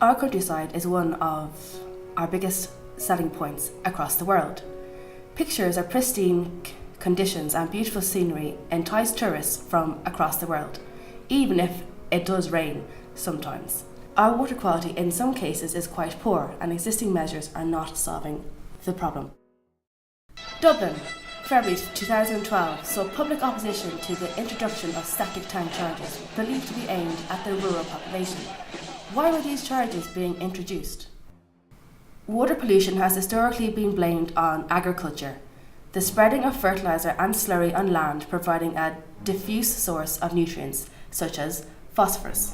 Our countryside is one of our biggest selling points across the world. Pictures of pristine conditions and beautiful scenery entice tourists from across the world, even if it does rain sometimes. Our water quality in some cases is quite poor, and existing measures are not solving the problem. Dublin, February 2012, saw public opposition to the introduction of septic tank charges, believed to be aimed at the rural population. Why were these charges being introduced? Water pollution has historically been blamed on agriculture, the spreading of fertiliser and slurry on land providing a diffuse source of nutrients, such as phosphorus.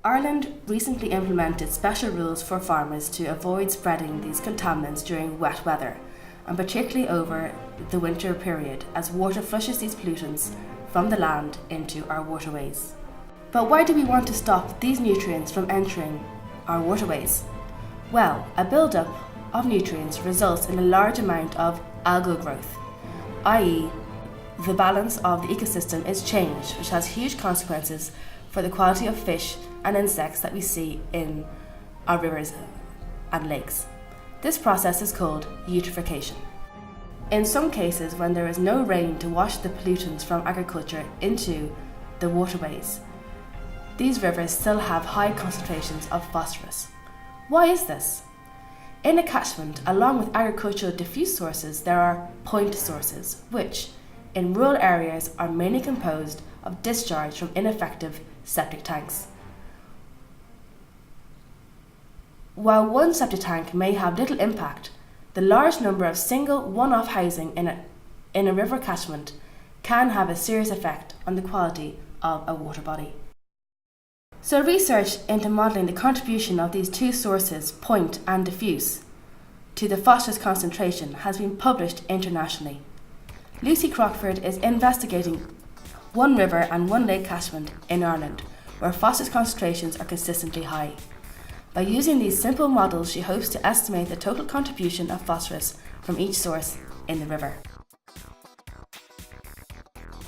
Ireland recently implemented special rules for farmers to avoid spreading these contaminants during wet weather, and particularly over the winter period, as water flushes these pollutants from the land into our waterways. But why do we want to stop these nutrients from entering our waterways? Well, a build-up of nutrients results in a large amount of algal growth, i.e., the balance of the ecosystem is changed, which has huge consequences for the quality of fish and insects that we see in our rivers and lakes. This process is called eutrophication. In some cases, when there is no rain to wash the pollutants from agriculture into the waterways, these rivers still have high concentrations of phosphorus. Why is this? In a catchment, along with agricultural diffuse sources, there are point sources, which, in rural areas, are mainly composed of discharge from ineffective septic tanks. While one septic tank may have little impact, the large number of single one-off housing in a river catchment can have a serious effect on the quality of a water body. So research into modelling the contribution of these two sources, point and diffuse, to the phosphorus concentration has been published internationally. Lucy Crockford is investigating one river and one lake catchment in Ireland where phosphorus concentrations are consistently high. By using these simple models, she hopes to estimate the total contribution of phosphorus from each source in the river.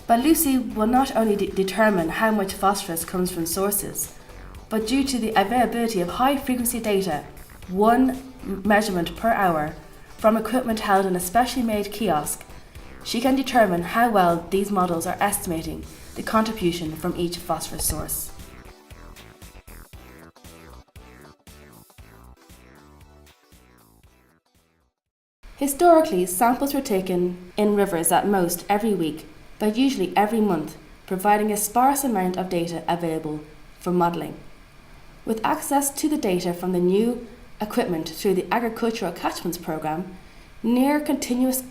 But Lucy will not only determine how much phosphorus comes from sources, but due to the availability of high-frequency data, one measurement per hour, from equipment held in a specially made kiosk, she can determine how well these models are estimating the contribution from each phosphorus source. Historically, samples were taken in rivers at most every week, but usually every month, providing a sparse amount of data available for modelling. With access to the data from the new equipment through the Agricultural Catchments Programme, near continuous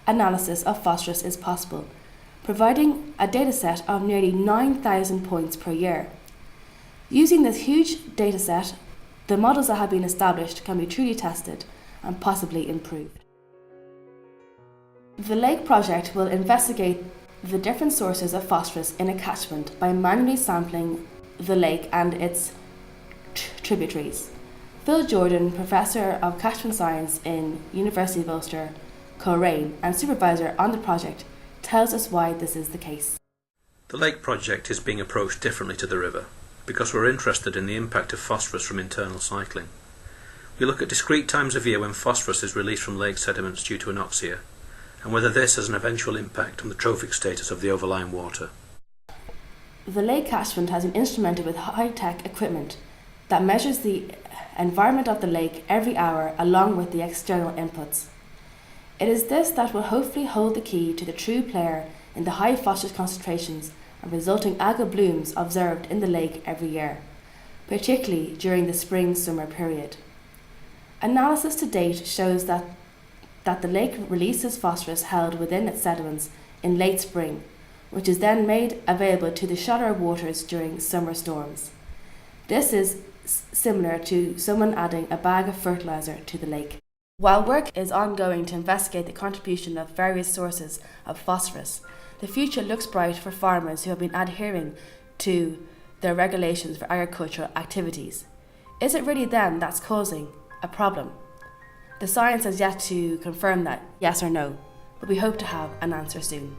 analysis of phosphorus is possible, providing a dataset of nearly 9,000 points per year. Using this huge dataset, the models that have been established can be truly tested and possibly improved. The Lake project will investigate the different sources of phosphorus in a catchment by manually sampling the lake and its tributaries. Phil Jordan, Professor of Catchment Science in University of Ulster, Coleraine, and supervisor on the project, tells us why this is the case. The Lake project is being approached differently to the river because we're interested in the impact of phosphorus from internal cycling. We look at discrete times of year when phosphorus is released from lake sediments due to anoxia, and whether this has an eventual impact on the trophic status of the overlying water. The lake catchment has been instrumented with high-tech equipment that measures the environment of the lake every hour along with the external inputs. It is this that will hopefully hold the key to the true player in the high phosphorus concentrations and resulting algal blooms observed in the lake every year, particularly during the spring-summer period. Analysis to date shows that the lake releases phosphorus held within its sediments in late spring, which is then made available to the shallower waters during summer storms. This is similar to someone adding a bag of fertiliser to the lake. While work is ongoing to investigate the contribution of various sources of phosphorus, the future looks bright for farmers who have been adhering to their regulations for agricultural activities. Is it really them that's causing a problem? The science has yet to confirm that, yes or no, but we hope to have an answer soon.